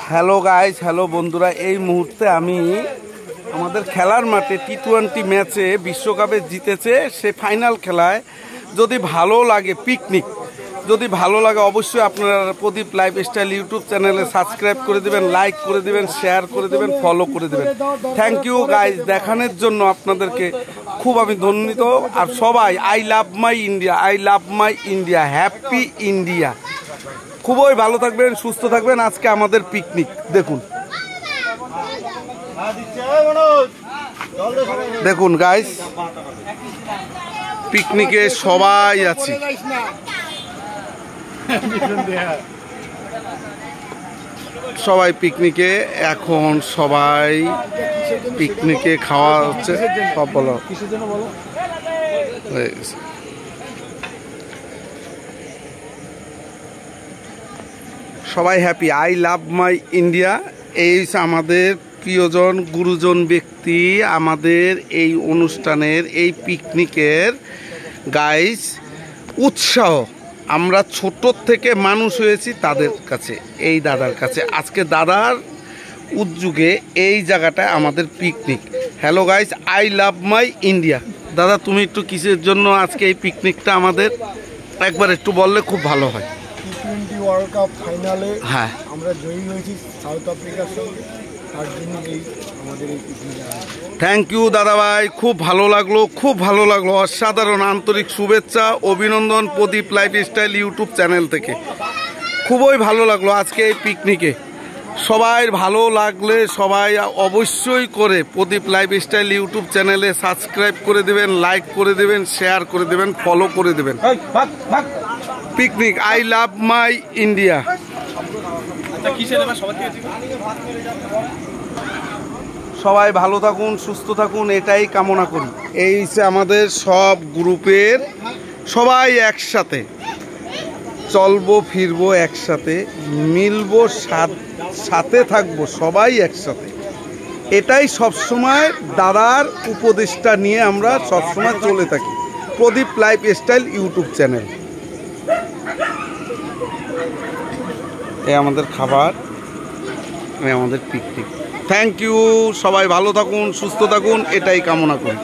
Hello guys, hello বন্ধুরা। এই মুহূর্তে আমি আমাদের খেলার মাঠে টি-20 ম্যাচে বিশ্বকাপে জিতেছে সে ফাইনাল খেলায়। যদি ভালো লাগে পিকনিক, যদি ভালো লাগে অবশ্যই আপনারা প্রদীপ লাইফস্টাইল ইউটিউব চ্যানেলে সাবস্ক্রাইব করে দেবেন, লাইক করে দেবেন, শেয়ার করে দেবেন, ফলো করে দেবেন। থ্যাংক ইউ গাইস, দেখানোর জন্য আপনাদেরকে খুব আমি ধন্যবাদ। আর সবাই I love my India, I love my India, happy India. খুবই ভালো থাকবেন, সুস্থ থাকবেন। আজকে আমাদের পিকনিক দেখুন, দেখুন গাইস, পিকনিকে সবাই আছে। সবাই পিকনিকে, এখন সবাই পিকনিকে খাওয়া হচ্ছে। সব বলো হয়ে গেছে। সবাই happy, I love my India. এই আমাদের প্রিয়জন গুরুজন ব্যক্তি আমাদের এই অনুষ্ঠানের, এই পিকনিকের গাইস উৎসাহ। আমরা ছোট থেকে মানুষ হয়েছি তাদের কাছে, এই দাদার কাছে। আজকে দাদার উদ্যোগে এই জায়গাটায় আমাদের picnic. Hello guys, I love my India. দাদা, তুমি একটু কিসের জন্য আজকে এই পিকনিকটা আমাদের একবার একটু বললে খুব ভালো হয়। টি-20 ওয়ার্ল্ড কাপ ফাইনালে হ্যাঁ, আমরা জয়ী হয়েছি সাউথ আফ্রিকার সঙ্গে, তার জন্য আমাদের এই পিকনিক। থ্যাংক ইউ দাদা ভাই, খুব ভালো লাগলো, খুব ভালো লাগলো। অসাধারণ আন্তরিক শুভেচ্ছা, অভিনন্দন প্রদীপ লাইফস্টাইল ইউটিউব চ্যানেল থেকে। খুবই ভালো লাগলো আজকে এই পিকনিকে। সবাই ভালো লাগলে সবাই অবশ্যই করে প্রদীপ লাইফস্টাইল ইউটিউব চ্যানেলে সাবস্ক্রাইব করে দেবেন, লাইক করে দেবেন, শেয়ার করে দেবেন, ফলো করে দেবেন। Picnic I love my India. সবাই ভালো থাকুন, সুস্থ থাকুন, এটাই কামনা করি। এই যে আমাদের সব গ্রুপের সবাই একসাথে চলবো, ফিরবো একসাথে, মিলবো, সাথে থাকবো সবাই একসাথে। এটাই সবসময় দাদার উপদেশটা নিয়ে আমরা সবসময় চলে থাকি। প্রদীপ লাইফস্টাইল ইউটিউব চ্যানেল। এই আমাদের খাবার, এই আমাদের পিকনিক। থ্যাংক ইউ, সবাই ভালো থাকুন, সুস্থ থাকুন, এটাই কামনা করি।